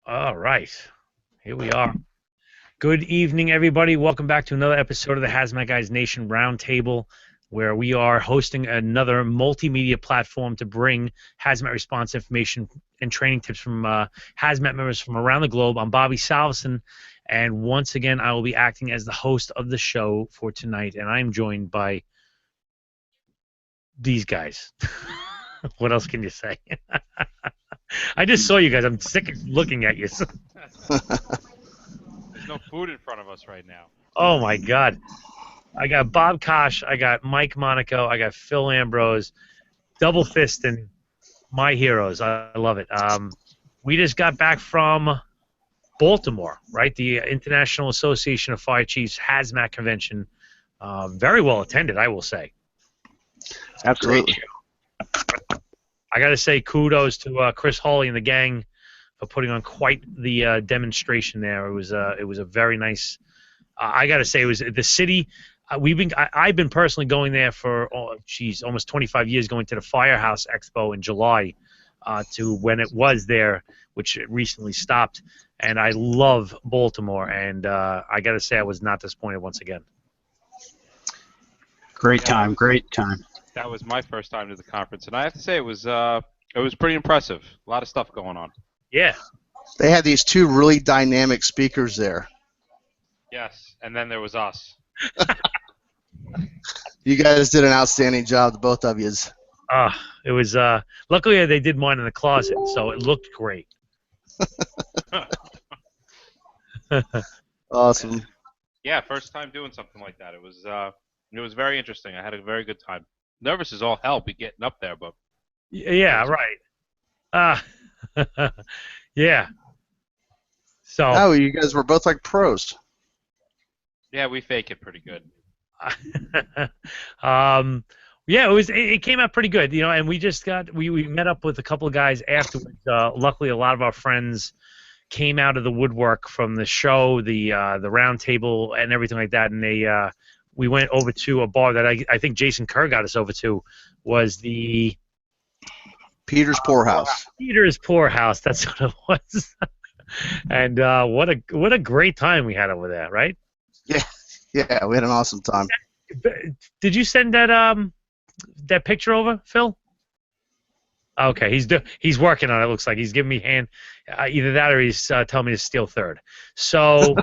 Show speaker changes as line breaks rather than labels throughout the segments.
All right, here we are. Good evening, everybody. Welcome back to another episode of the Haz Mat Guys Nation Roundtable, where we are hosting another multimedia platform to bring hazmat response information and training tips from hazmat members from around the globe. I'm Bobby Salveson, and once again, I will be acting as the host of the show for tonight, and I'm joined by these guys. What else can you say? I just saw you guys. I'm sick of looking at you.
There's no food in front of us right now.
Oh my God. I got Bob Kosh, I got Mike Monaco, I got Phil Ambrose, double fisting my heroes. I love it. We just got back from Baltimore, right? The International Association of Fire Chiefs Hazmat Convention. Very well attended, I will say.
Absolutely.
I got to say kudos to Chris Hawley and the gang for putting on quite the demonstration there. It was a very nice. I got to say, it was the city. I've been personally going there for almost 25 years, going to the Firehouse Expo in July, to when it was there, which it recently stopped. And I love Baltimore, and I got to say I was not disappointed once again.
Great time, great time.
That was my first time to the conference, and I have to say it was pretty impressive. A lot of stuff going on.
Yeah.
They had these two really dynamic speakers there.
Yes, and then there was us.
You guys did an outstanding job, the both of yous.
It was luckily they did mine in the closet, so it looked great.
Awesome.
Yeah, first time doing something like that. It was very interesting. I had a very good time. Nervous as all hell be getting up there, but
Yeah, right. Yeah. So.
Oh, you guys were both like pros.
yeah, we fake it pretty good.
Yeah, it came out pretty good, and we met up with a couple of guys afterwards. Luckily, a lot of our friends came out of the woodwork from the show, the round table and everything like that, and we went over to a bar that I think Jason Kerr got us over to, was the
Peter's Poorhouse.
Peter's Poorhouse. That's what it was. And what a great time we had over there, right?
Yeah, we had an awesome time.
Did you send that picture over, Phil? Okay, he's working on it. Looks like he's giving me hand. Either that or he's telling me to steal third. So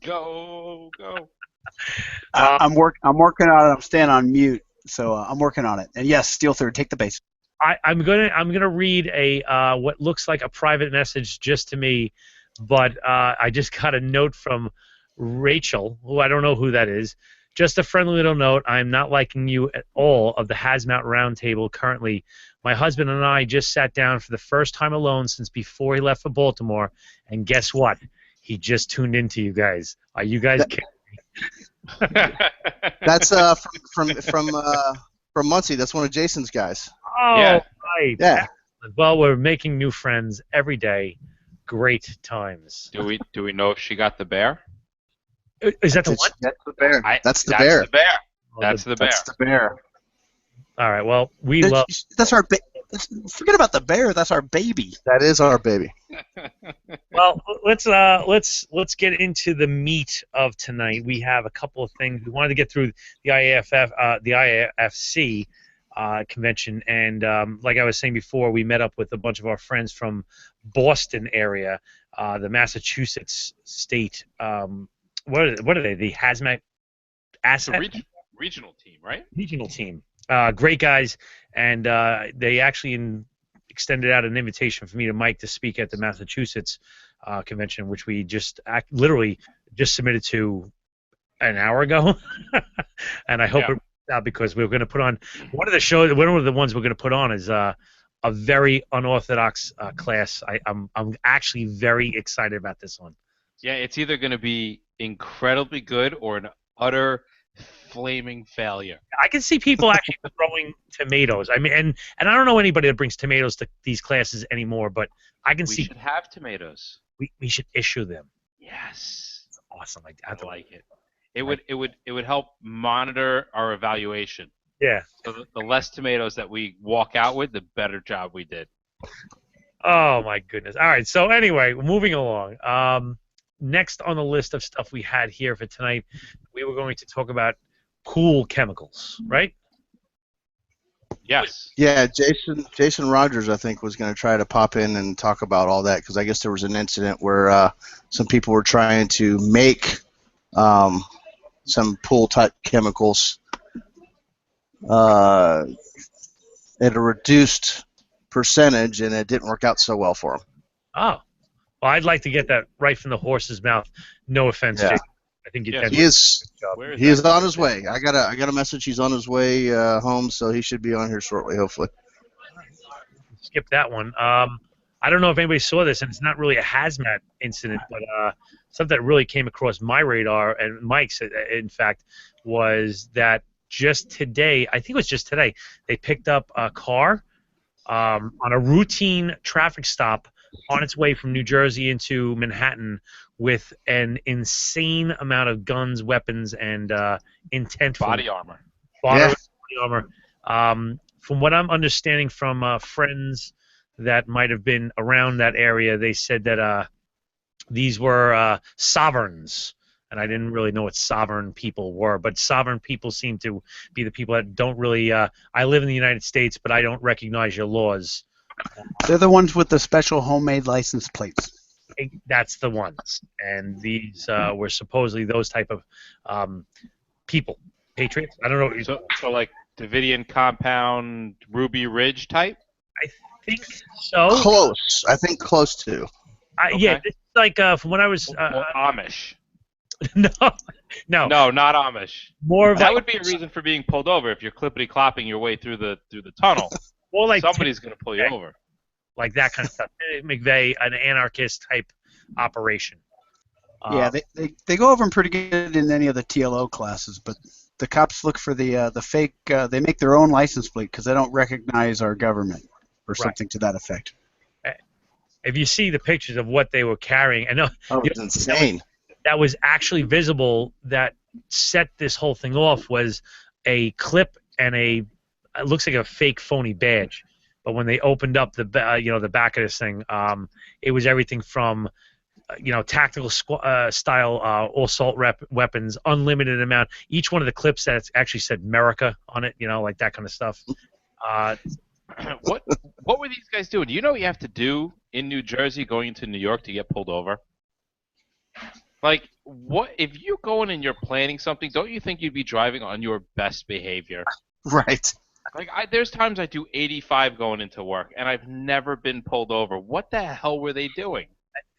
Go.
I'm working on it. I'm staying on mute, so I'm working on it. And yes, steal third. Take the base.
I'm gonna read a what looks like a private message just to me, but I just got a note from Rachel, who I don't know who that is. Just a friendly little note. I'm not liking you at all of the Hazmat Roundtable currently. My husband and I just sat down for the first time alone since before he left for Baltimore, and guess what? He just tuned into you guys. Are you guys kidding me?
That's from Muncie. That's one of Jason's guys.
Oh,
Yeah.
right.
Yeah.
Well, we're making new friends every day. Great times.
Do we know if she got the bear?
Is that the one?
That's the bear. That's the
That's
bear.
the bear. That's the bear.
That's the bear.
All right. Well, we love.
That's our forget about the bear. That's our baby.
That is our baby.
Well, let's get into the meat of tonight. We have a couple of things we wanted to get through the IAFC convention, and like I was saying before, we met up with a bunch of our friends from Boston area, the Massachusetts state. What are they? The Hazmat
It's a
Asset
regional team, right?
Regional team. Great guys, and they actually extended out an invitation for me to Mike to speak at the Massachusetts convention, which we literally just submitted to an hour ago, and I hope it works out because we're going to put on one of the ones we're going to put on is a very unorthodox class. I'm actually very excited about this one.
Yeah, it's either going to be incredibly good or an utter flaming failure.
I can see people actually throwing tomatoes. I mean, and I don't know anybody that brings tomatoes to these classes anymore, but I can
We
see
should have tomatoes.
we should issue them.
Yes,
It's awesome.
I like it. It would help monitor our evaluation.
Yeah.
So the less tomatoes that we walk out with, the better job we did.
Oh my goodness. All right. So anyway, moving along. Next on the list of stuff we had here for tonight, we were going to talk about pool chemicals, right?
Yes.
Yeah, Jason Rogers, I think, was going to try to pop in and talk about all that because I guess there was an incident where some people were trying to make some pool-type chemicals at a reduced percentage, and it didn't work out so well for them.
Oh. Well, I'd like to get that right from the horse's mouth. No offense,
Yeah.
Jason. I think you
Yes.
did.
He is
Where is
he is
that?
on his way. I got a message. He's on his way home, so he should be on here shortly, hopefully.
Skip that one. I don't know if anybody saw this, and it's not really a hazmat incident, but something that really came across my radar and Mike's, in fact, was that just today, I think it was just today, they picked up a car on a routine traffic stop on its way from New Jersey into Manhattan with an insane amount of guns, weapons, and intent
Body armor.
body armor. From what I'm understanding from friends that might have been around that area, they said that these were sovereigns, and I didn't really know what sovereign people were, but sovereign people seem to be the people that don't really. I live in the United States, but I don't recognize your laws.
They're the ones with the special homemade license plates.
That's the ones, and these were supposedly those type of people, patriots. I don't know.
So like Davidian compound, Ruby Ridge type.
I think so.
Close. I think close to.
Yeah,
Okay.
it's like from when I was
Or Amish.
no,
No, not Amish.
more of
That
like,
would be a reason for being pulled over if you're clippity clopping your way through the tunnel.
more like
Somebody's going to pull you over.
like that kind of stuff. McVeigh, an anarchist type operation.
Yeah, they go over them pretty good in any of the TLO classes, but the cops look for the fake. They make their own license plate because they don't recognize our government or something to that effect.
If you see the pictures of what they were carrying, I know
Oh, it's insane.
that was actually visible. That set this whole thing off was a clip and it looks like a fake phony badge. But when they opened up the the back of this thing, it was everything from tactical style assault weapons, unlimited amount. Each one of the clips that actually said America on it, like that kind of stuff.
What were these guys doing? Do you know what you have to do in New Jersey going into New York to get pulled over? Like, what if you're going and you're planning something? Don't you think you'd be driving on your best behavior?
Right.
Like, there's times I do 85 going into work, and I've never been pulled over. What the hell were they doing?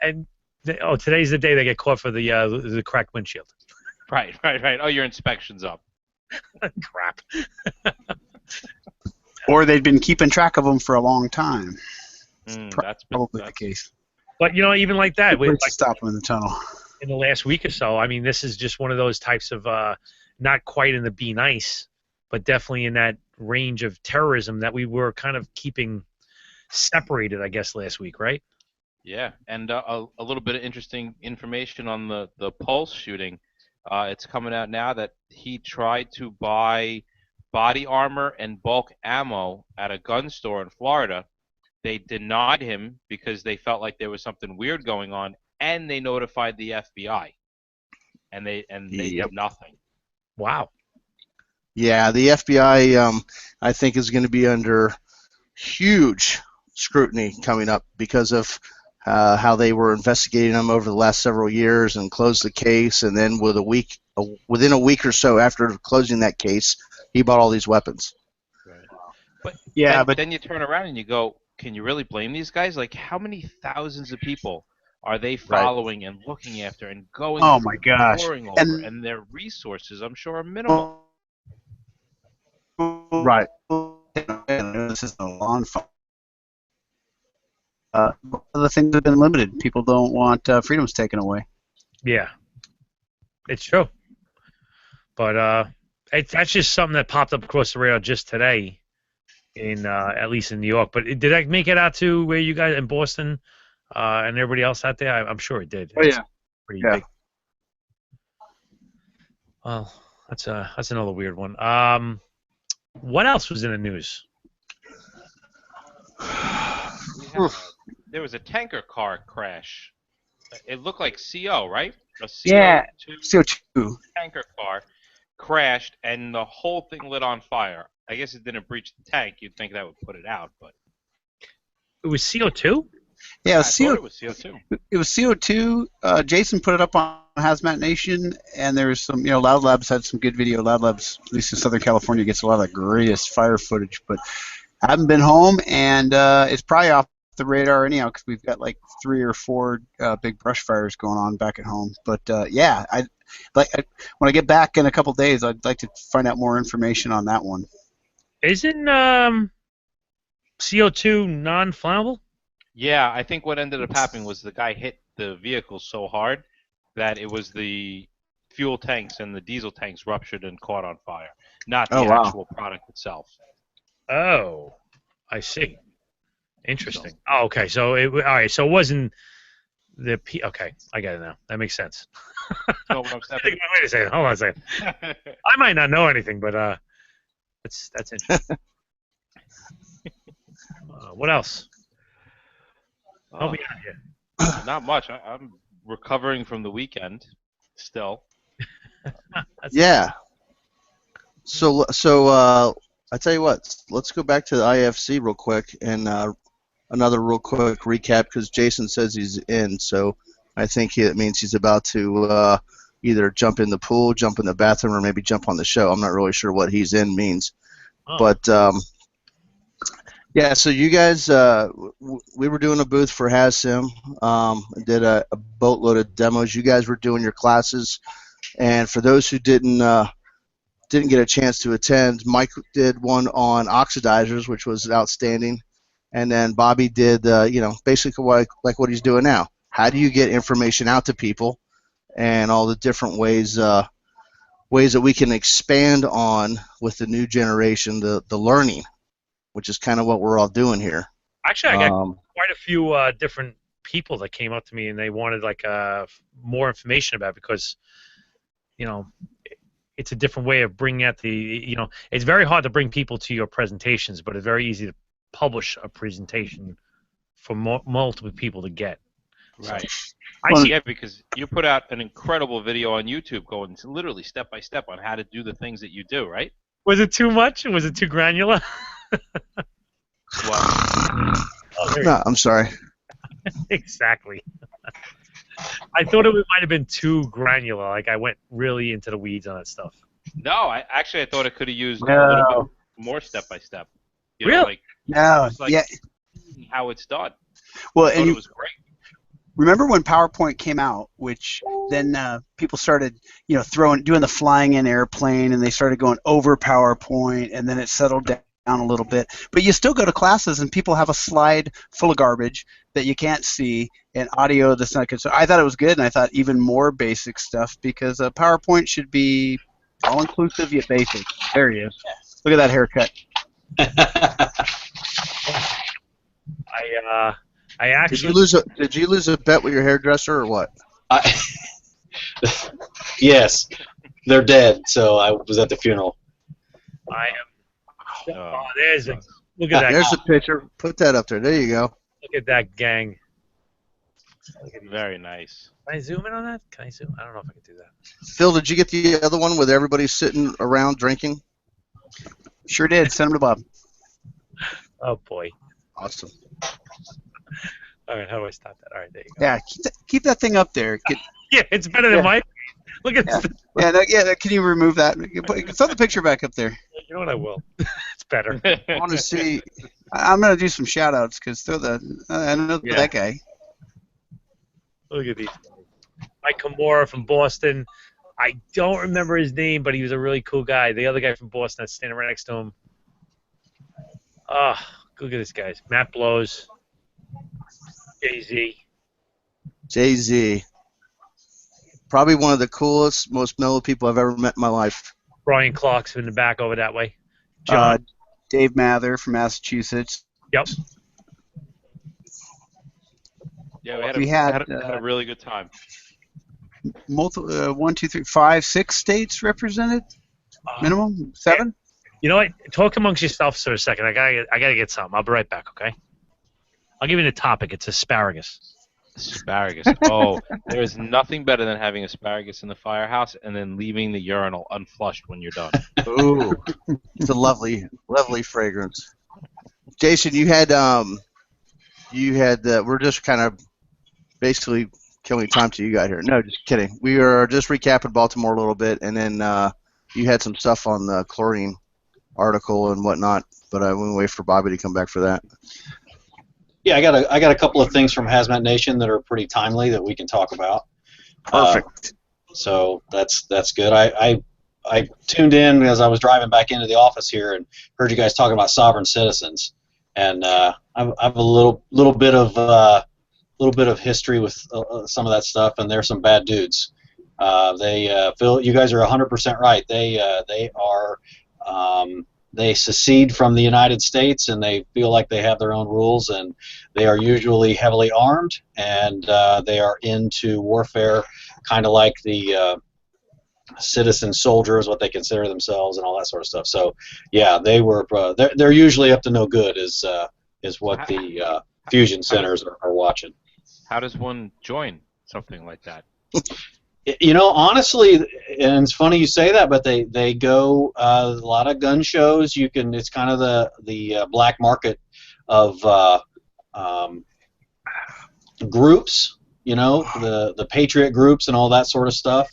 And today's the day they get caught for the cracked windshield.
Right. Oh, your inspection's up.
Crap.
Or they've been keeping track of them for a long time.
That's
the case.
But even like that,
Like to stop them in the tunnel.
in the last week or so, I mean, this is just one of those types of not quite in the be nice, but definitely in that range of terrorism that we were kind of keeping separated, I guess, last week, right?
Yeah, and a little bit of interesting information on the Pulse shooting. It's coming out now that he tried to buy body armor and bulk ammo at a gun store in Florida. They denied him because they felt like there was something weird going on, and they notified the FBI, and they did nothing.
Wow.
Yeah, the FBI, I think, is going to be under huge scrutiny coming up because of how they were investigating him over the last several years and closed the case, and then within a week or so after closing that case, he bought all these weapons.
Right.
But
then you turn around and you go, can you really blame these guys? Like, how many thousands of people are they following and looking after and going
my gosh.
poring over, and their resources, I'm sure, are minimal.
Right.
This is a lawn fight. Other things have been limited. People don't want freedoms taken away.
Yeah. It's true. But that's just something that popped up across the radar just today, at least in New York. But did that make it out to where you guys in Boston and everybody else out there? I'm sure it did.
Oh, yeah.
Pretty big. Well, that's another weird one. What else was in the news?
There was a tanker car crash. It looked like CO, right? A
Yeah,
CO2
CO2.
tanker car crashed, and the whole thing lit on fire. I guess it didn't breach the tank. You'd think that would put it out, but
It was CO2.
Yeah,
I thought it was CO2.
it was CO2. Jason put it up on Haz Mat Nation, and there's some, Loud Labs had some good video. Loud Labs, at least in Southern California, gets a lot of the greatest fire footage. But I haven't been home, and it's probably off the radar anyhow because we've got like 3 or 4 big brush fires going on back at home. But yeah, when I get back in a couple days, I'd like to find out more information on that one.
Isn't CO2 non-flammable?
Yeah, I think what ended up happening was the guy hit the vehicle so hard that it was the fuel tanks and the diesel tanks ruptured and caught on fire, not the actual product itself.
Oh, I see. Interesting. Oh, okay. So all right. So it wasn't the P. Okay, I get it now. That makes sense.
So what I'm stepping.
Wait a second. Hold on a second. I might not know anything, but that's interesting. What else? Help me out here.
Not much. I'm recovering from the weekend still.
Yeah. So I tell you what. Let's go back to the IAFC real quick and another real quick recap because Jason says he's in. So I think it means he's about to either jump in the pool, jump in the bathroom, or maybe jump on the show. I'm not really sure what he's in means, but. Yeah, so you guys, we were doing a booth for HazSim, did a boatload of demos. You guys were doing your classes, and for those who didn't get a chance to attend, Mike did one on oxidizers, which was outstanding, and then Bobby did, basically like what he's doing now. How do you get information out to people, and all the different ways that we can expand on with the new generation, the learning, which is kind of what we're all doing here.
Actually, I got quite a few different people that came up to me and they wanted like more information about it because, it's a different way of bringing out the, it's very hard to bring people to your presentations, but it's very easy to publish a presentation for multiple people to get.
Right.
So, I see.
Yeah, because you put out an incredible video on YouTube going literally step by step on how to do the things that you do, right?
Was it too much? Was it too granular?
No, I'm sorry.
Exactly. I thought it might have been too granular. Like I went really into the weeds on that stuff.
No, I thought it could have used a little bit more step by step.
Really?
Yeah.
How it's done.
Well,
and it was great.
Remember when PowerPoint came out, which then people started, doing the flying in airplane, and they started going over PowerPoint, and then it settled down a little bit. But you still go to classes, and people have a slide full of garbage that you can't see, and audio that's not good. So I thought it was good, and I thought even more basic stuff because PowerPoint should be all-inclusive yet basic. There he is. Look at that haircut.
I actually
Did you lose a bet with your hairdresser or what?
Yes, they're dead. So I was at the funeral.
I am. Look at that.
There's a picture. Put that up there. There you go.
Look at that gang.
Very nice.
Can I zoom in on that? Can I zoom? I don't know if I can do that.
Phil, did you get the other one with everybody sitting around drinking?
Sure did. Send him to Bob.
Oh boy.
Awesome.
All right, how do I stop that? All right, there you go.
Yeah, keep that thing up there.
Yeah, it's better than my. Look at this.
Yeah, can you remove that? Throw the picture back up there.
You know what? I will. It's better.
I want to see.
I'm gonna do some shout outs because I know that guy.
Look at these. Mike Kimura from Boston. I don't remember his name, but he was a really cool guy. The other guy from Boston that's standing right next to him. Look at this, guys. Matt Blows. Jay-Z.
Probably one of the coolest, most mellow people I've ever met in my life.
Brian Clark's in the back over that way. John.
Dave Mather from Massachusetts.
Yep.
Yeah, we had a really good time.
Multiple, 1, 2, 3, 5, 6 states represented. Minimum 7.
You know what? Talk amongst yourselves for a second. I gotta get something. I'll be right back. Okay. I'll give you the topic. It's asparagus.
Asparagus. Oh, there is nothing better than having asparagus in the firehouse and then leaving the urinal unflushed when you're done.
Ooh, it's a lovely, lovely fragrance. Jason, you had we're just kind of basically killing time till you got here. No, just kidding. We are just recapping Baltimore a little bit, and then you had some stuff on the chlorine article and whatnot, but I went wait for Bobby to come back for that.
Yeah, I got a couple of things from Haz Mat Nation that are pretty timely that we can talk about.
Perfect.
So that's good. I tuned in as I was driving back into the office here and heard you guys talking about sovereign citizens, and I have a little bit of history with some of that stuff, and they're some bad dudes. Phil, you guys are 100% right. They are. They secede from the United States, and they feel like they have their own rules, and they are usually heavily armed, and they are into warfare, kind of like the citizen soldiers, what they consider themselves, and all that sort of stuff. So, yeah, they're usually up to no good, is what the fusion centers are watching.
How does one join something like that?
You know, honestly, and it's funny you say that, but they go a lot of gun shows. It's kind of the black market of groups. You know, the patriot groups and all that sort of stuff.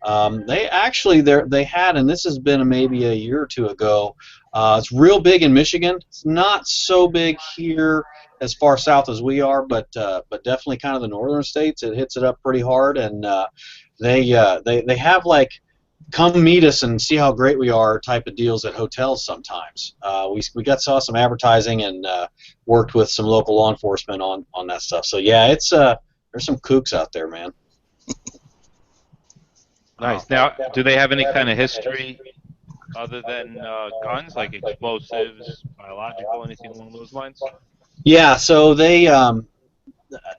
They had, and this has been maybe a year or two ago. It's real big in Michigan. It's not so big here as far south as we are, but definitely kind of the northern states. It hits it up pretty hard, and they have like come meet us and see how great we are type of deals at hotels sometimes. We saw some advertising and worked with some local law enforcement on that stuff. So yeah, it's there's some kooks out there, man.
Nice. Now, do they have any kind of history other than guns, like explosives, biological, anything along those lines?
Yeah. So they,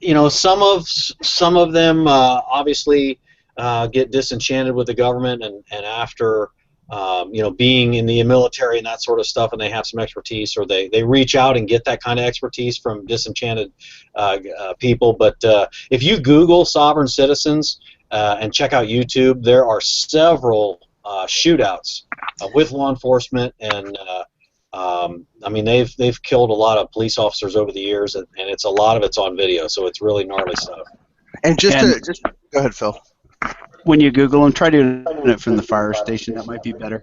you know, some of them obviously get disenchanted with the government, and after you know, being in the military and that sort of stuff, and they have some expertise, or they reach out and get that kind of expertise from disenchanted people. But if you Google sovereign citizens and check out YouTube, there are several shootouts with law enforcement, and I mean, they've killed a lot of police officers over the years, and a lot of it's on video, so it's really gnarly stuff.
And just go ahead, Phil.
When you Google them, try doing it from the fire station. That might be better.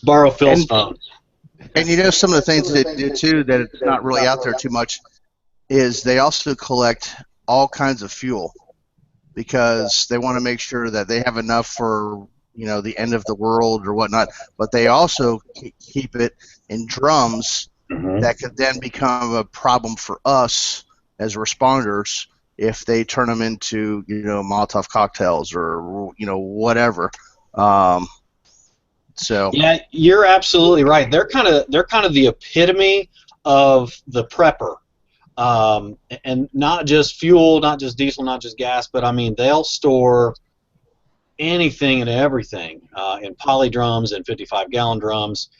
Borrow Phil's phone.
And you know, some of the things they do too that it's not really out there too much is they also collect all kinds of fuel because they want to make sure that they have enough for, you know, the end of the world or whatnot. But they also keep it in drums that could then become a problem for us as responders if they turn them into, you know, Molotov cocktails or, you know, whatever. So
yeah, you're absolutely right. They're kind of the epitome of the prepper, and not just fuel, not just diesel, not just gas, but I mean they'll store anything and everything in poly drums and 55-gallon drums.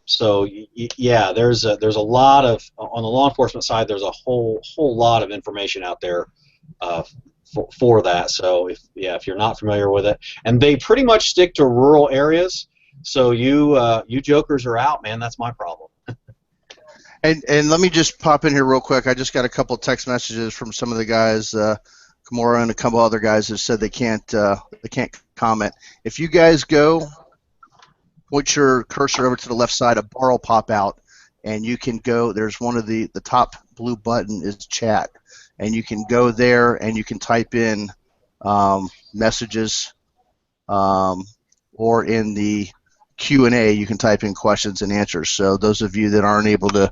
So yeah, there's a lot of, on the law enforcement side, there's a whole lot of information out there for that. So if you're not familiar with it, and they pretty much stick to rural areas, so you jokers are out, man. That's my problem.
And let me just pop in here real quick. I just got a couple of text messages from some of the guys, Kimura and a couple other guys that said they can't comment. If you guys go, put your cursor over to the left side, a bar will pop out, and you can go. There's one of the top blue button is chat, and you can go there and you can type in messages, or in the Q&A you can type in questions and answers. So those of you that aren't able to,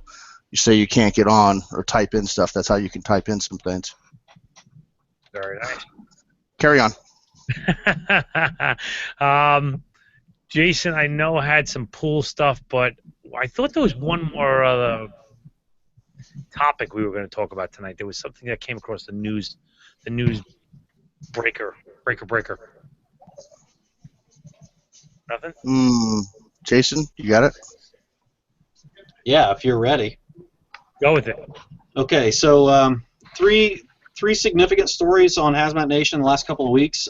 you say you can't get on or type in stuff, that's how you can type in some things.
Very nice.
Carry on.
Jason, I know had some pool stuff, but I thought there was one more topic we were going to talk about tonight. There was something that came across the news breaker. Nothing?
Jason, you got it?
Yeah, if you're ready.
Go with it.
Okay, so three significant stories on Haz Mat Nation in the last couple of weeks,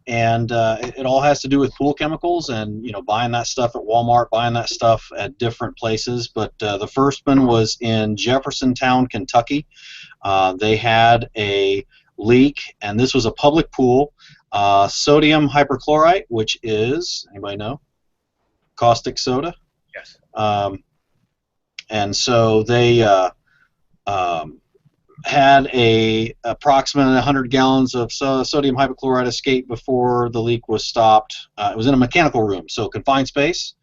and it all has to do with pool chemicals and buying that stuff at Walmart, buying that stuff at different places. But the first one was in Jeffersontown, Kentucky. They had a leak, and this was a public pool. Sodium hyperchlorite, which is, anybody know? Caustic soda.
Yes.
And so they had approximately 100 gallons of sodium hypochlorite escape before the leak was stopped. It was in a mechanical room, so confined space.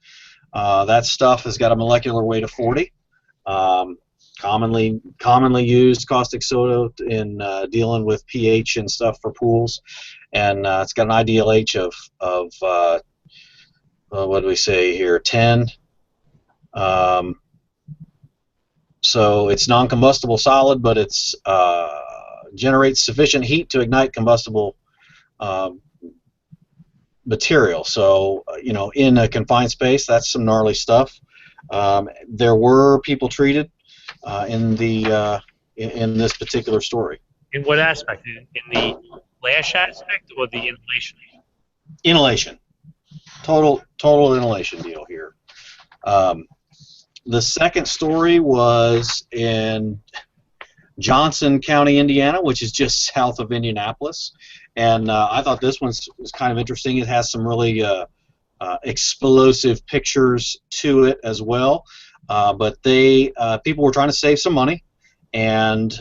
That stuff has got a molecular weight of 40. Commonly used caustic soda in dealing with pH and stuff for pools, and it's got an IDLH of what do we say here, 10. So it's non-combustible solid, but it's generates sufficient heat to ignite combustible material. So in a confined space, that's some gnarly stuff. There were people treated in this particular story.
In what aspect? In the flash aspect or the inhalation?
Inhalation. Total inhalation deal here. The second story was in Johnson County, Indiana, which is just south of Indianapolis, and I thought this one was kind of interesting. It has some really explosive pictures to it as well, but people were trying to save some money, and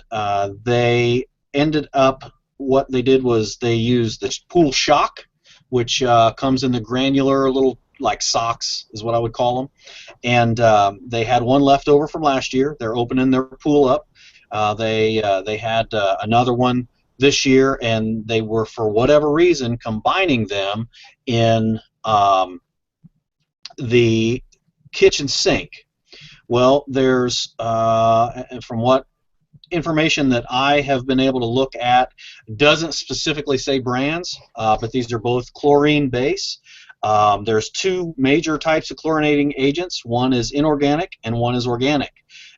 they ended up, what they did was they used the pool shock, which comes in the granular little, like socks is what I would call them, and they had one left over from last year. They're opening their pool up. They had another one this year, and they were, for whatever reason, combining them in the kitchen sink. Well, there's from what information that I have been able to look at, doesn't specifically say brands, but these are both chlorine base. There's two major types of chlorinating agents. One is inorganic and one is organic.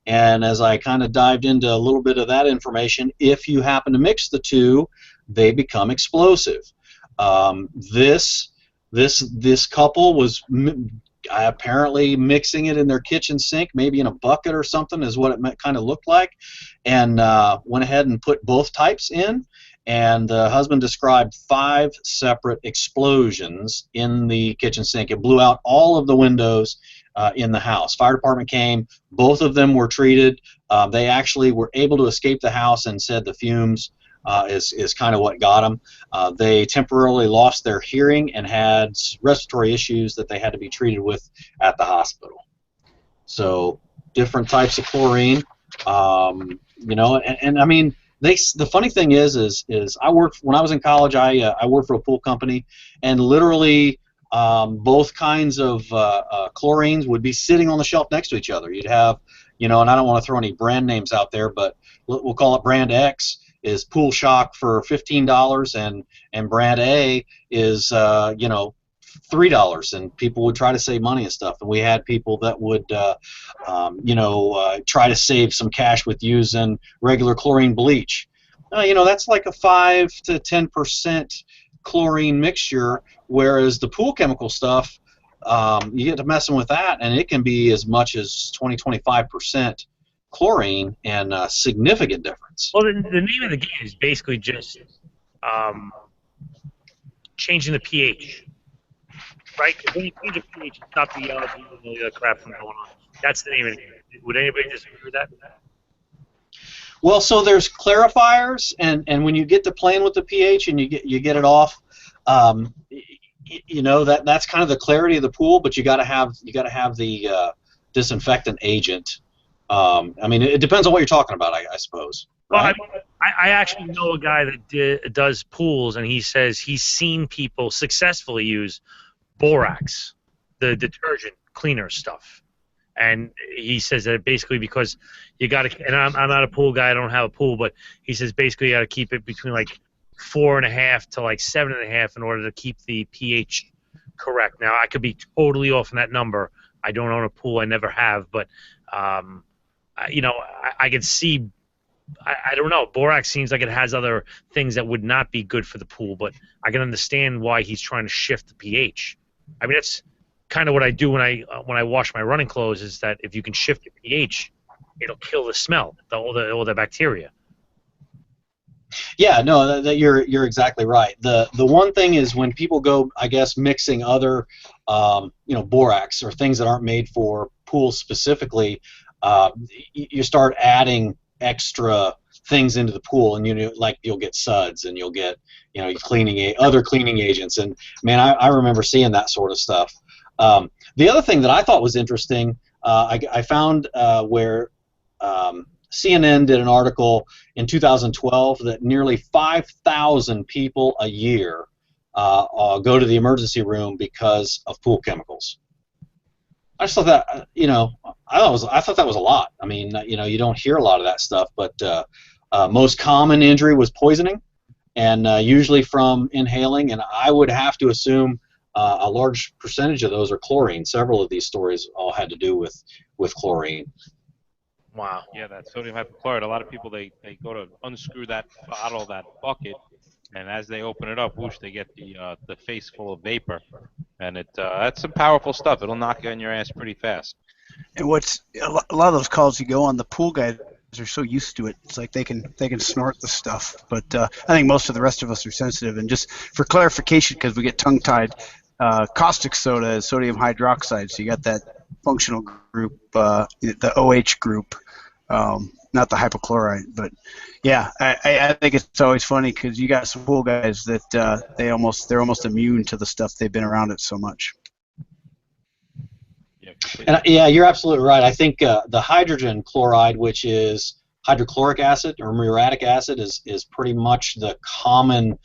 And as I kind of dived into a little bit of that information, if you happen to mix the two, they become explosive. This couple was apparently mixing it in their kitchen sink, maybe in a bucket or something, is what it kind of looked like, and went ahead and put both types in. And the husband described 5 separate explosions in the kitchen sink. It blew out all of the windows in the house. Fire department came. Both of them were treated. They actually were able to escape the house, and said the fumes is kind of what got them. They temporarily lost their hearing and had respiratory issues that they had to be treated with at the hospital. So different types of chlorine, and I mean, the funny thing is I worked, when I was in college, I worked for a pool company, and literally both kinds of chlorines would be sitting on the shelf next to each other. You'd have, and I don't want to throw any brand names out there, but we'll call it brand X is Pool Shock for $15, and brand A is $3, and people would try to save money and stuff. And we had people that would try to save some cash with using regular chlorine bleach. That's like a 5 to 10% chlorine mixture, whereas the pool chemical stuff, you get to messing with that, and it can be as much as 20-25% chlorine, and a significant difference.
Well, the name of the game is basically just changing the pH, right? Because when you change the pH, it's not the algae and all the other crap from going on. That's the name of the game. Would anybody disagree with that?
Well, so there's clarifiers, and when you get to playing with the pH and you get it off, that's kind of the clarity of the pool. But you got to have the disinfectant agent. I mean, it depends on what you're talking about, I suppose. Right?
Well, I actually know a guy that does pools, and he says he's seen people successfully use borax, the detergent cleaner stuff. And he says that basically because you got to, and I'm not a pool guy, I don't have a pool, but he says basically you got to keep it between like 4.5 to like 7.5 in order to keep the pH correct. Now, I could be totally off on that number. I don't own a pool, I never have, but I could see. I don't know. Borax seems like it has other things that would not be good for the pool, but I can understand why he's trying to shift the pH. I mean, that's kind of what I do when I wash my running clothes. Is that if you can shift the pH, it'll kill the smell, all the bacteria.
Yeah, no, you're exactly right. The one thing is when people go, I guess, mixing other, borax or things that aren't made for pools specifically, you start adding extra things into the pool, and like you'll get suds, and you'll get other cleaning agents, and man, I remember seeing that sort of stuff. The other thing that I thought was interesting, I found where CNN did an article in 2012 that nearly 5,000 people a year go to the emergency room because of pool chemicals. I just thought that, I thought that was a lot. I mean, you don't hear a lot of that stuff, but most common injury was poisoning, and usually from inhaling, and I would have to assume a large percentage of those are chlorine. Several of these stories all had to do with chlorine.
Wow.
Yeah, that sodium hypochlorite. A lot of people they go to unscrew that bottle, that bucket, and as they open it up, whoosh, they get the face full of vapor, and that's some powerful stuff. It'll knock you on your ass pretty fast.
And what's a lot of those calls you go on, the pool guys are so used to it. It's like they can snort the stuff. But I think most of the rest of us are sensitive. And just for clarification, because we get tongue-tied, caustic soda is sodium hydroxide. So you got that functional group, the OH group, not the hypochlorite. But yeah, I think it's always funny because you got some pool guys that they're almost immune to the stuff. They've been around it so much.
And yeah, you're absolutely right. I think the hydrogen chloride, which is hydrochloric acid or muriatic acid, is pretty much the common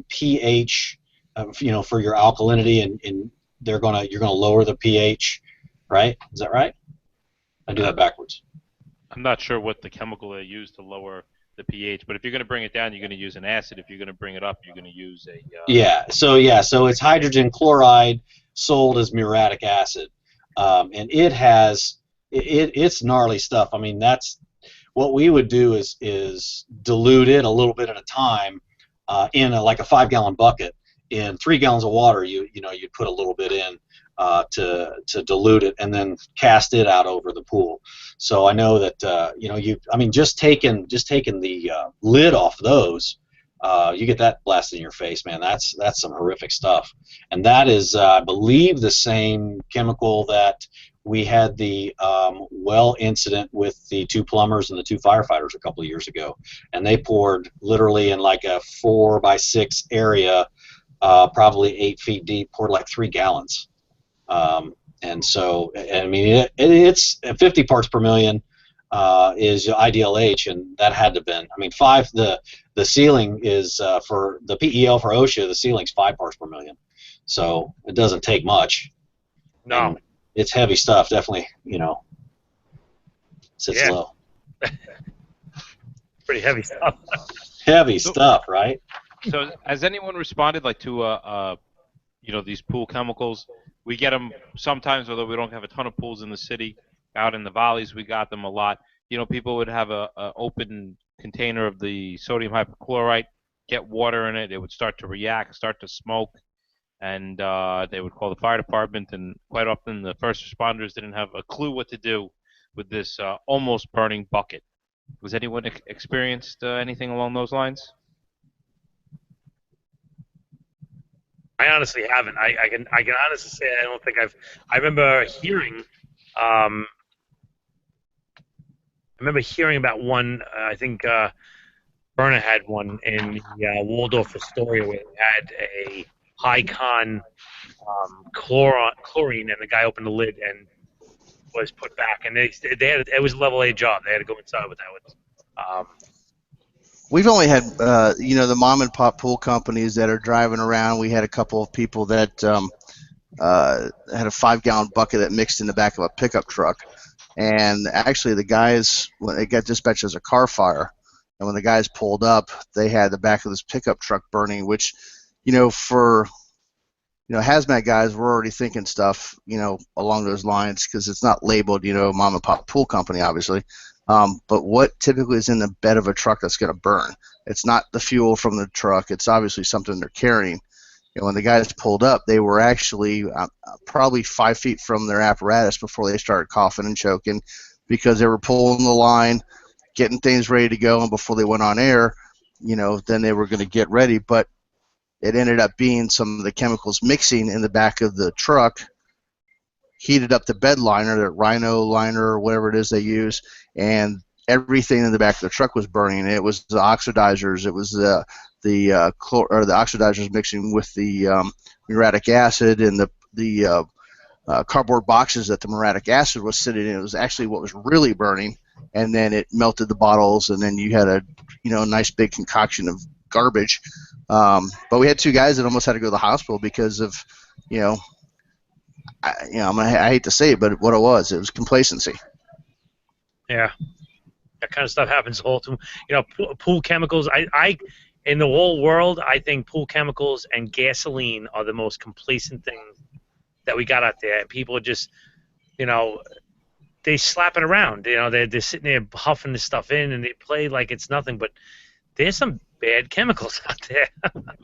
pH, for your alkalinity, and you're gonna lower the pH, right? Is that right? I do that backwards.
I'm not sure what the chemical they use to lower the pH, but if you're going to bring it down, you're going to use an acid. If you're going to bring it up, you're going to use a
So it's hydrogen chloride sold as muriatic acid. And it's gnarly stuff. I mean, that's what we would do is dilute it a little bit at a time in like a 5-gallon bucket. In 3 gallons of water, you'd put a little bit in to dilute it, and then cast it out over the pool. So I know that just taking the lid off those, you get that blasted in your face, man. That's some horrific stuff. And that is, I believe, the same chemical that we had the well incident with the 2 plumbers and the 2 firefighters a couple of years ago. And they poured literally in like a 4x6 area, probably 8 feet deep, poured like 3 gallons. And so, I mean, it's 50 parts per million is IDLH, and that had to have been. I mean, the ceiling is for the PEL for OSHA. The ceiling's 5 parts per million, so it doesn't take much.
No,
and it's heavy stuff. Definitely, sits low.
Pretty heavy stuff.
Heavy stuff, right?
So, has anyone responded to these pool chemicals? We get them sometimes, although we don't have a ton of pools in the city. Out in the valleys, we got them a lot. People would have a open container of the sodium hypochlorite, get water in it, it would start to react, start to smoke, and they would call the fire department, and quite often the first responders didn't have a clue what to do with this almost burning bucket. Was anyone experienced anything along those lines?
I honestly haven't. I can honestly say I don't think I remember hearing. I remember hearing about one. I think Berna had one in the Waldorf Astoria where it had a high con chlorine, and the guy opened the lid and was put back, and they had it was a level A job. They had to go inside with that one.
We've only had, the mom and pop pool companies that are driving around. We had a couple of people that had a 5-gallon bucket that mixed in the back of a pickup truck. And actually the guys, when it got dispatched as a car fire, and when the guys pulled up, they had the back of this pickup truck burning, which, for Haz Mat Guys, we're already thinking stuff, along those lines because it's not labeled, mom and pop pool company, obviously. But what typically is in the bed of a truck that's going to burn? It's not the fuel from the truck. It's obviously something they're carrying. When the guys pulled up, they were actually probably 5 feet from their apparatus before they started coughing and choking because they were pulling the line, getting things ready to go, and before they went on air, then they were going to get ready. But it ended up being some of the chemicals mixing in the back of the truck, heated up the bed liner, the Rhino liner or whatever it is they use, and everything in the back of the truck was burning. It was the oxidizers. It was the oxidizers mixing with the muriatic acid and the cardboard boxes that the muriatic acid was sitting in. It was actually what was really burning, and then it melted the bottles, and then you had a nice big concoction of garbage. But we had 2 guys that almost had to go to the hospital because of I hate to say it, but what it was complacency.
Yeah, that kind of stuff happens all too. Pool chemicals. I in the whole world, I think pool chemicals and gasoline are the most complacent things that we got out there. And people are just, they slap it around. They're sitting there huffing this stuff in, and they play like it's nothing. But there's some bad chemicals out there.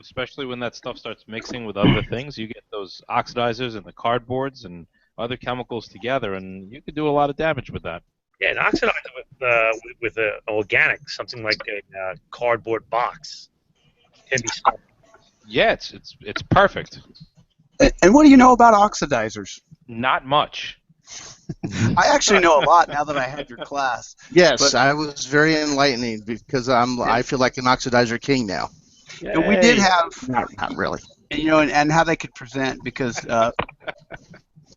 Especially when that stuff starts mixing with other things, you get those oxidizers and the cardboards and other chemicals together, and you could do a lot of damage with that.
Yeah, an oxidizer with organic, something like a cardboard box, can be smart.
Yeah, it's perfect.
And what do you know about oxidizers?
Not much.
I actually know a lot now that I had your class.
Yes, I was very enlightening because I feel like an oxidizer king now.
And we did have
Not really.
And how they could present, because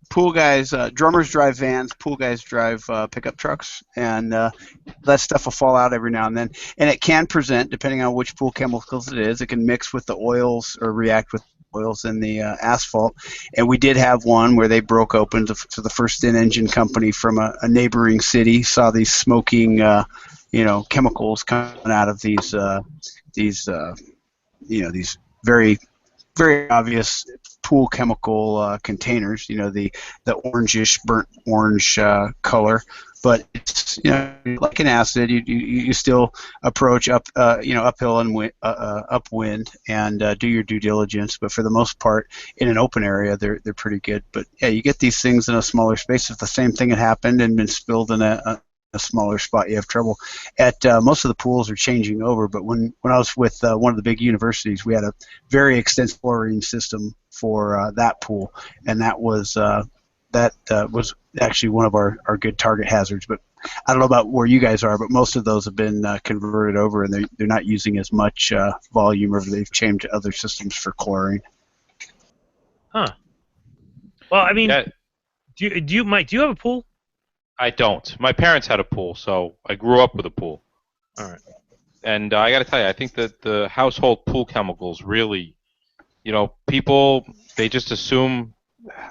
pool guys, drummers drive vans, pool guys drive pickup trucks, and that stuff will fall out every now and then. And it can present, depending on which pool chemicals it is. It can mix with the oils or react with oils in the asphalt. And we did have one where they broke open to the first engine company from a neighboring city, saw these smoking, chemicals coming out of these very, very obvious pool chemical containers, the orangish, burnt orange color. But it's like an acid. You still approach uphill and upwind and do your due diligence. But for the most part, in an open area, they're pretty good. But yeah, you get these things in a smaller space. If the same thing had happened and been spilled in a smaller spot, you have trouble. At most of the pools are changing over, but when I was with one of the big universities, we had a very extensive chlorine system for that pool, and that was actually one of our good target hazards. But I don't know about where you guys are, but most of those have been converted over, and they're not using as much volume, or they've changed to other systems for chlorine.
Huh. Well, I mean,
Yeah.
do you, Mike? Do you have a pool?
I don't. My parents had a pool, so I grew up with a pool.
All right.
And I got to tell you, I think that the household pool chemicals really, people, they just assume,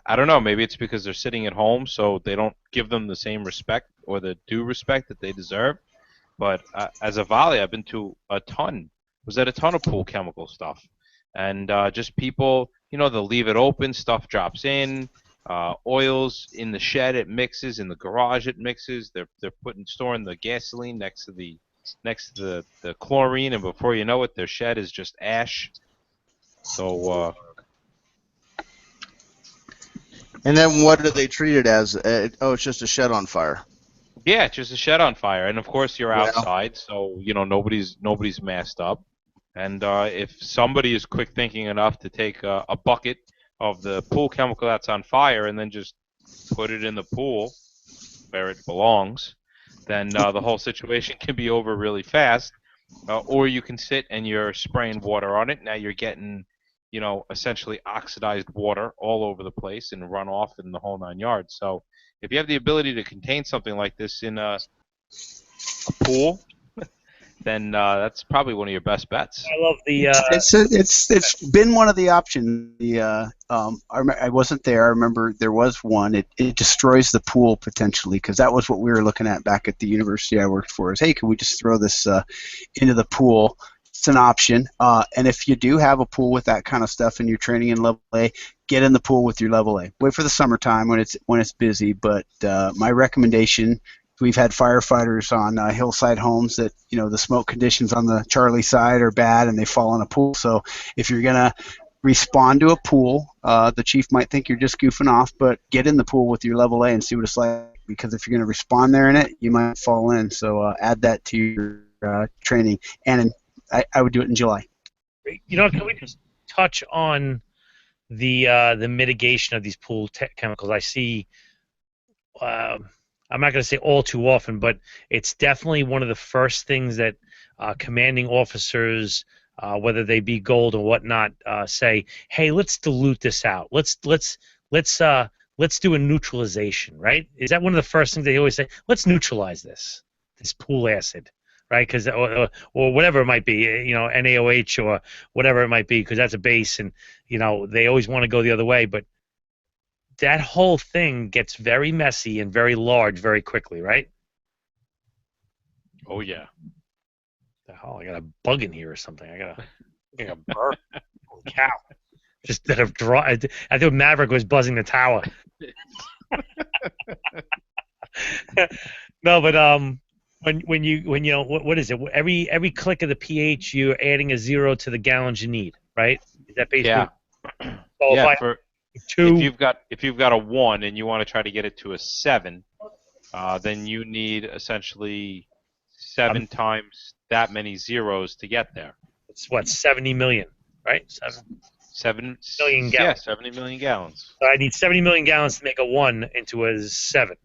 I don't know, maybe it's because they're sitting at home, so they don't give them the same respect or the due respect that they deserve. But as a volley, I've been to a ton of pool chemical stuff. And just people, they'll leave it open, stuff drops in. Oils in the shed, it mixes. In the garage, it mixes. They're storing the gasoline next to the chlorine, and before you know it, their shed is just ash. So.
And then what do they treat it as? It's just a shed on fire.
Yeah, it's just a shed on fire, and of course you're
Well.
outside, so nobody's masked up. And if somebody is quick thinking enough to take a bucket of the pool chemical that's on fire and then just put it in the pool where it belongs, then the whole situation can be over really fast. Or you can sit and you're spraying water on it. Now you're getting, essentially oxidized water all over the place and run off in the whole 9 yards. So if you have the ability to contain something like this in a pool, then that's probably one of your best bets.
I love the.
It's been one of the options. I wasn't there. I remember there was one. It destroys the pool potentially, because that was what we were looking at back at the university I worked for. Is, hey, can we just throw this into the pool? it's an option. And if you do have a pool with that kind of stuff and you're training in level A, get in the pool with your level A. Wait for the summertime when it's busy. But my recommendation, we've had firefighters on hillside homes that, the smoke conditions on the Charlie side are bad and they fall in a pool. So if you're gonna respond to a pool, the chief might think you're just goofing off, but get in the pool with your level A and see what it's like. Because if you're going to respond there in it, you might fall in. So add that to your training. And I would do it in July.
Can we just touch on the mitigation of these pool chemicals? I see, I'm not going to say all too often, but it's definitely one of the first things that commanding officers, whether they be gold or whatnot, say, hey, let's dilute this out. Let's do a neutralization, right? Is that one of the first things they always say? Let's neutralize this pool acid, right? Because or whatever it might be, NaOH or whatever it might be, because that's a base, and they always want to go the other way. But that whole thing gets very messy and very large very quickly, right?
Oh yeah.
Oh, I got a bug in here or something. I got a bird. Holy cow! Just that have draw. I think Maverick was buzzing the tower. No, but when you what is it? Every click of the pH, you're adding a 0 to the gallons you need, right? Is that basically?
Yeah.
So
Yeah.
if
if you've got a 1 and you want to try to get it to a 7, then you need essentially 7 times that many zeros to get there.
It's what, 70 million, right?
7
million gallons.
Yeah, 70 million gallons.
So I need 70 million gallons to make a 1 into a 7.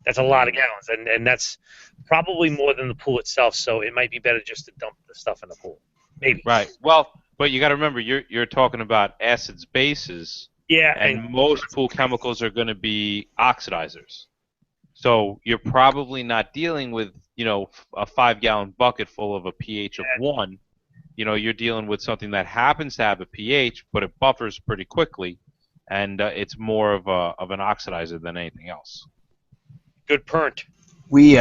That's a lot of gallons, and that's probably more than the pool itself. So it might be better just to dump the stuff in the pool, maybe.
Right. Well, but you got to remember, you're talking about acids, bases.
Yeah.
And most pool chemicals are going to be oxidizers. So you're probably not dealing with a 5-gallon bucket full of a pH of 1. You're dealing with something that happens to have a pH, but it buffers pretty quickly, and it's more of an oxidizer than anything else.
Good pernt.
We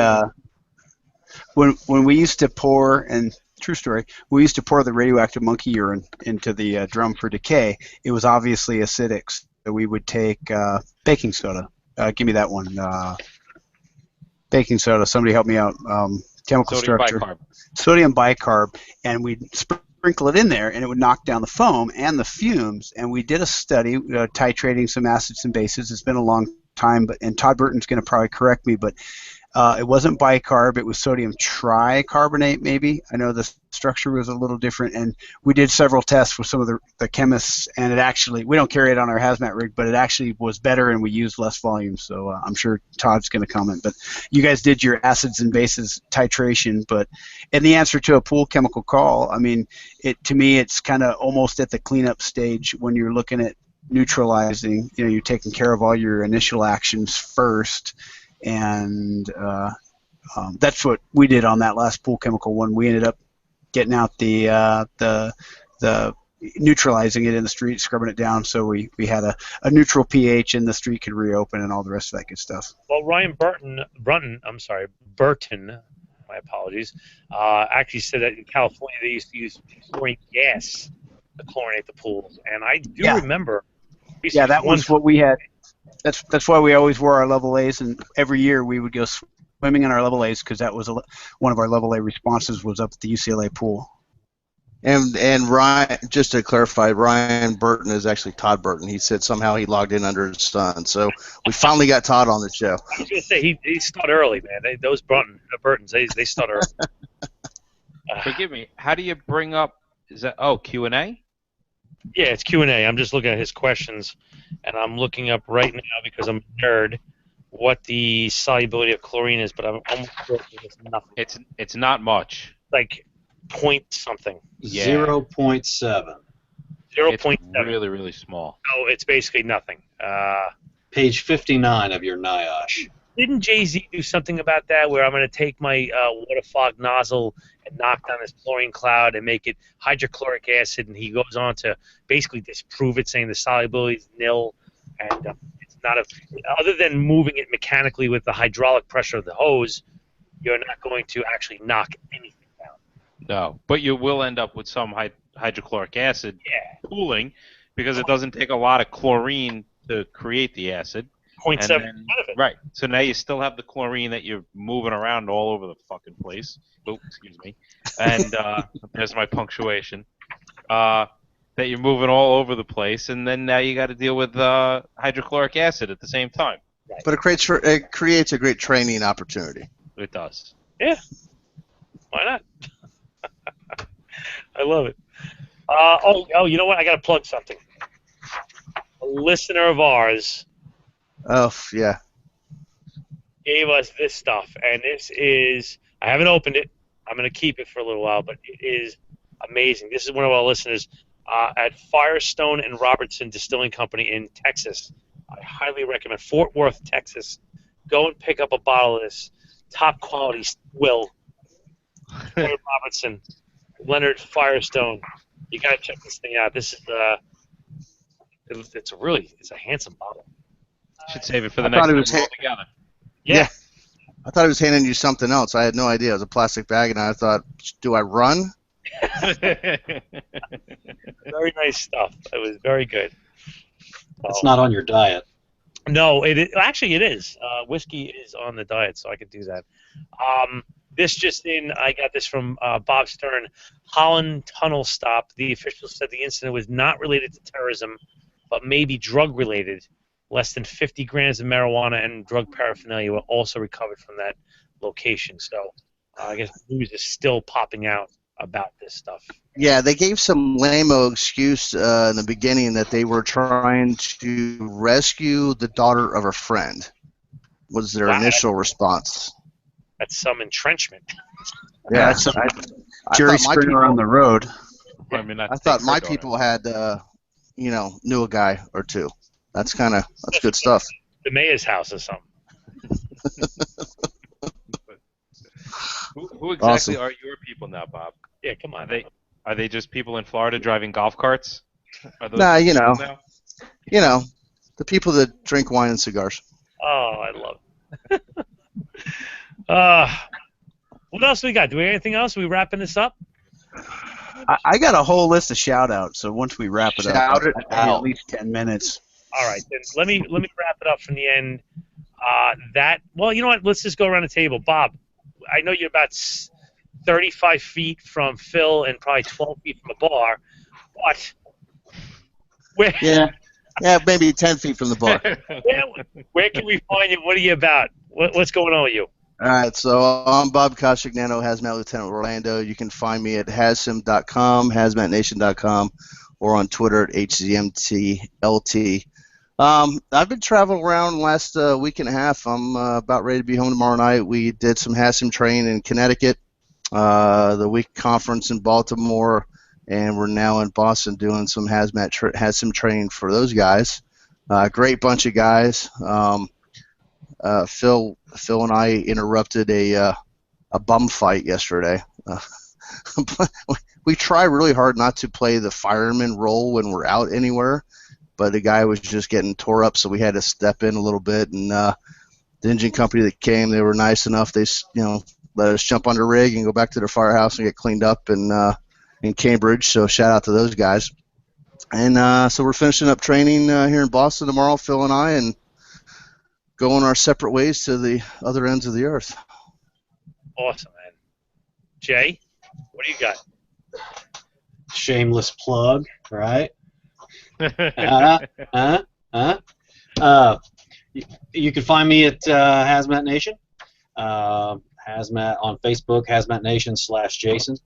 when we used to pour, and true story, we used to pour the radioactive monkey urine into the drum for decay. It was obviously acidic, so we would take baking soda. Give me that one. Baking soda. Somebody help me out. Chemical
Sodium
structure.
bicarb.
Sodium bicarb, and we'd sprinkle it in there, and it would knock down the foam and the fumes. And we did a study titrating some acids and bases. It's been a long time, and Todd Burton's going to probably correct me, but it wasn't bicarb. It was sodium tricarbonate, maybe. I know the structure was a little different, and we did several tests with some of the chemists, and it actually, we don't carry it on our hazmat rig, but it actually was better, and we used less volume. So I'm sure Todd's going to comment. But you guys did your acids and bases titration, but in the answer to a pool chemical call, I mean, to me, it's kind of almost at the cleanup stage when you're looking at neutralizing. You're taking care of all your initial actions first. And that's what we did on that last pool chemical one. We ended up getting out the neutralizing it in the street, scrubbing it down, so we had a neutral pH, and the street could reopen and all the rest of that good stuff.
Well, Ryan Burton, my apologies, actually said that in California they used to use chlorine gas to chlorinate the pools, and I do remember.
Yeah, that was what we had. That's why we always wore our level A's, and every year we would go swimming in our level A's, because that was one of our level A responses was up at the UCLA pool.
And Ryan, just to clarify, Ryan Burton is actually Todd Burton. He said somehow he logged in under his son, so we finally got Todd on the show.
I was going to say he started early, man. Those Burtons, they start early.
Forgive me. How do you bring up? Is that Q&A?
Yeah, it's Q&A. I'm just looking at his questions, and I'm looking up right now because I'm a nerd what the solubility of chlorine is, but I'm almost sure it's nothing.
It's not much.
Like point something.
Yeah.
0.7.
0.7.
It's really, really small.
No, it's basically nothing.
Page 59 of your NIOSH.
Didn't Jay-Z do something about that, where I'm going to take my water fog nozzle and knock down this chlorine cloud and make it hydrochloric acid, and he goes on to basically disprove it, saying the solubility is nil, and it's not other than moving it mechanically with the hydraulic pressure of the hose, you're not going to actually knock anything down.
No, but you will end up with some hydrochloric acid pooling because it doesn't take a lot of chlorine to create the acid.
0.7%
And then,
of it.
right. So now you still have the chlorine that you're moving around all over the fucking place. Oh, excuse me. And there's my punctuation. That you're moving all over the place, and then now you got to deal with hydrochloric acid at the same time.
But it creates a great training opportunity.
It does.
Yeah. Why not? I love it. Oh, you know what? I got to plug something. A listener of ours
Oh, yeah.
gave us this stuff, and this is, I haven't opened it. I'm going to keep it for a little while, but it is amazing. This is one of our listeners at Firestone and Robertson Distilling Company in Texas. I highly recommend Fort Worth, Texas. Go and pick up a bottle of this top quality Will. Leonard Robertson, Leonard Firestone. You got to check this thing out. This is it's a handsome bottle.
Should save it for the
I
next
thought it
time
was
we're all together.
Yeah.
I thought he was handing you something else. I had no idea. It was a plastic bag, and I thought, do I run?
Very nice stuff. It was very good.
It's not on your diet.
No, actually it is. Whiskey is on the diet, so I could do that. This just in, I got this from Bob Stern. Holland tunnel stop. The officials said the incident was not related to terrorism, but maybe drug related. Less than 50 grams of marijuana and drug paraphernalia were also recovered from that location. So I guess news is still popping out about this stuff.
Yeah, they gave some lame-o excuse in the beginning that they were trying to rescue the daughter of a friend, was their initial response.
That's some entrenchment.
Yeah,
I
Jerry
thought my
Springer on the road.
I thought my people had, knew a guy or two. That's good stuff.
The mayor's house or something.
Who exactly
Awesome.
are your people now, Bob?
Yeah, come on.
Are they just people in Florida driving golf carts? Are those
Nah,
people now?
The people that drink wine and cigars.
Oh, I love it. What else we got? Do we have anything else? Are we wrapping this up?
I got a whole list of shout-outs, so once we wrap it
Shout it
up,
out.
at least 10 minutes.
All right, then let me wrap it up from the end. Well, you know what? Let's just go around the table. Bob, I know you're about 35 feet from Phil and probably 12 feet from the bar, but
Yeah, maybe 10 feet from the bar.
where can we find you? What are you about? What's going on with you?
All right, so I'm Bob Kosciuszko, Hazmat Lieutenant Orlando. You can find me at hazsim.com, hazmatnation.com, or on Twitter at HZMTLT. I've been traveling around the last week and a half. I'm about ready to be home tomorrow night. We did some HASM training in Connecticut, the week conference in Baltimore, and we're now in Boston doing some HASM training for those guys. Great bunch of guys. Phil and I interrupted a bum fight yesterday. We try really hard not to play the fireman role when we're out anywhere, but the guy was just getting tore up, so we had to step in a little bit. And the engine company that came, they were nice enough. They let us jump on the rig and go back to their firehouse and get cleaned up in Cambridge. So shout out to those guys. And so we're finishing up training here in Boston tomorrow, Phil and I, and going our separate ways to the other ends of the earth.
Awesome, man. Jay, what do you got?
Shameless plug, right? You can find me at Hazmat Nation. Hazmat on Facebook, Hazmat Nation /Jason.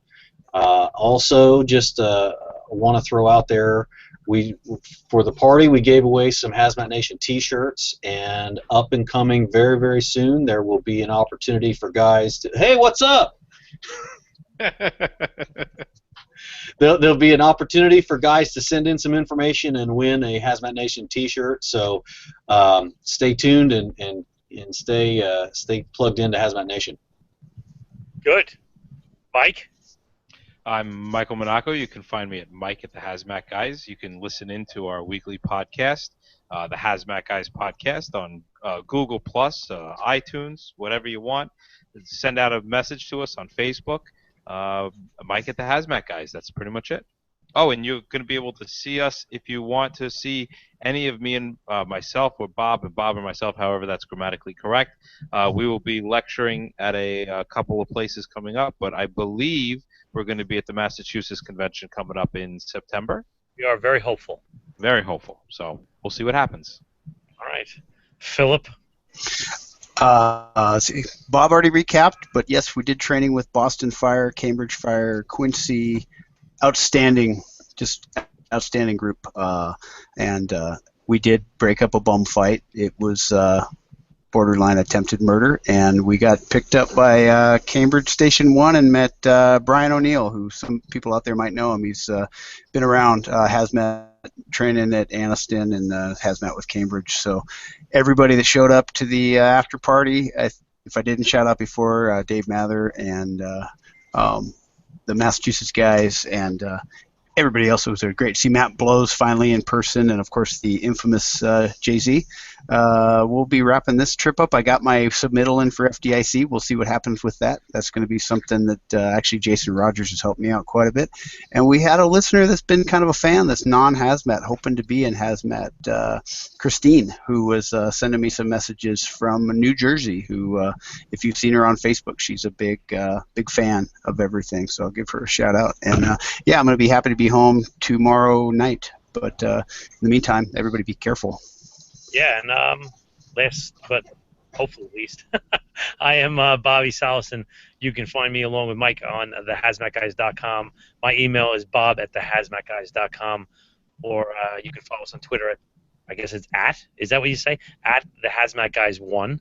Also, just want to throw out there, for the party, we gave away some Hazmat Nation T-shirts, and up and coming very, very soon, there will be an opportunity for guys to, hey, what's up? There'll be an opportunity for guys to send in some information and win a Hazmat Nation T-shirt. So stay tuned and stay plugged into Hazmat Nation.
Good. Mike?
I'm Michael Monaco. You can find me at Mike at the Hazmat Guys. You can listen into our weekly podcast, the Hazmat Guys podcast, on Google Plus, iTunes, whatever you want. Send out a message to us on Facebook. Mike at the Haz Mat Guys. That's pretty much it. Oh, and you're going to be able to see us if you want to see any of me and myself, or Bob and Bob and myself, however that's grammatically correct. We will be lecturing at a couple of places coming up, but I believe we're going to be at the Massachusetts Convention coming up in September.
We are very hopeful.
Very hopeful. So we'll see what happens.
All right. Philip?
Bob already recapped, but yes, we did training with Boston Fire, Cambridge Fire, Quincy. Outstanding group, and we did break up a bum fight. It was borderline attempted murder, and we got picked up by Cambridge Station 1 and met Brian O'Neill, who some people out there might know him. He's been around hazmat training at Anniston and hazmat with Cambridge. So everybody that showed up to the after party, if I didn't shout out before, Dave Mather and the Massachusetts guys, and everybody else was there. Great to see Matt Blows finally in person, and of course the infamous Jay-Z. We'll be wrapping this trip up. I got my submittal in for FDIC. We'll see what happens with that. That's going to be something that actually Jason Rogers has helped me out quite a bit. And we had a listener that's been kind of a fan that's non-hazmat, hoping to be in hazmat, Christine, who was sending me some messages from New Jersey, who, if you've seen her on Facebook, she's a big fan of everything. So I'll give her a shout out. And yeah, I'm going to be happy to be home tomorrow night. But in the meantime, everybody be careful.
Yeah, and last but hopefully least, I am Bobby Solison. You can find me along with Mike on thehazmatguys.com. My email is bob@thehazmatguys.com, or you can follow us on Twitter at, I guess it's at, is that what you say? At thehazmatguys1.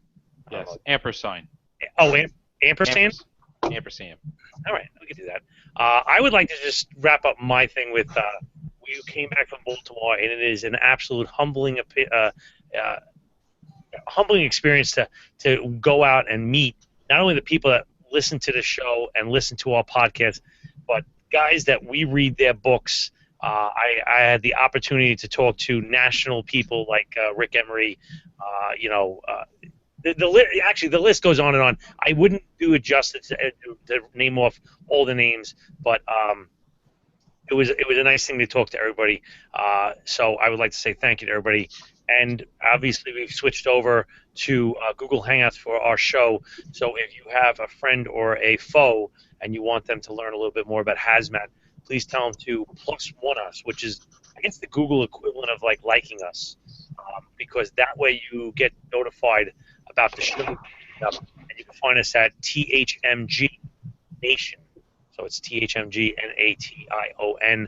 Yes, ampersand.
Oh, ampersand?
Ampersand.
All right, we can do that. I would like to just wrap up my thing with we came back from Baltimore, and it is an absolute humbling experience to go out and meet not only the people that listen to the show and listen to our podcast, but guys that we read their books. I had the opportunity to talk to national people like Rick Emery. Actually, the list goes on and on. I wouldn't do it justice to name off all the names, but it was a nice thing to talk to everybody. So I would like to say thank you to everybody. And obviously, we've switched over to Google Hangouts for our show. So if you have a friend or a foe and you want them to learn a little bit more about hazmat, please tell them to +1 us, which is, I guess, the Google equivalent of like liking us, because that way you get notified about the show. And you can find us at THMG Nation. So it's THMGNATION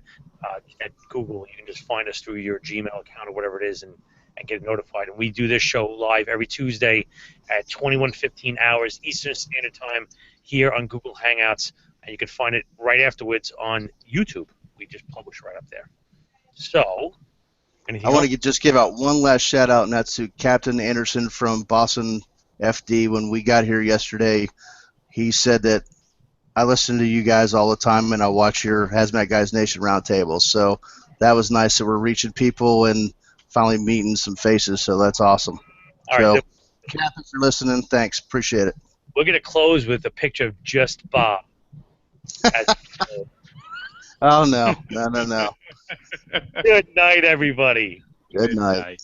at Google. You can just find us through your Gmail account or whatever it is and get notified. And we do this show live every Tuesday at 21:15 hours Eastern Standard Time here on Google Hangouts. And you can find it right afterwards on YouTube. We just publish right up there. So,
I want to just give out one last shout out, and that's to Captain Anderson from Boston FD. When we got here yesterday, he said that I listen to you guys all the time, and I watch your Haz Mat Guys Nation roundtables. So that was nice that we're reaching people and finally meeting some faces. So that's awesome.
All right,
Captain, for listening, thanks. Appreciate it.
We're going to close with a picture of just Bob.
Oh, no.
Good night, everybody.
Good night.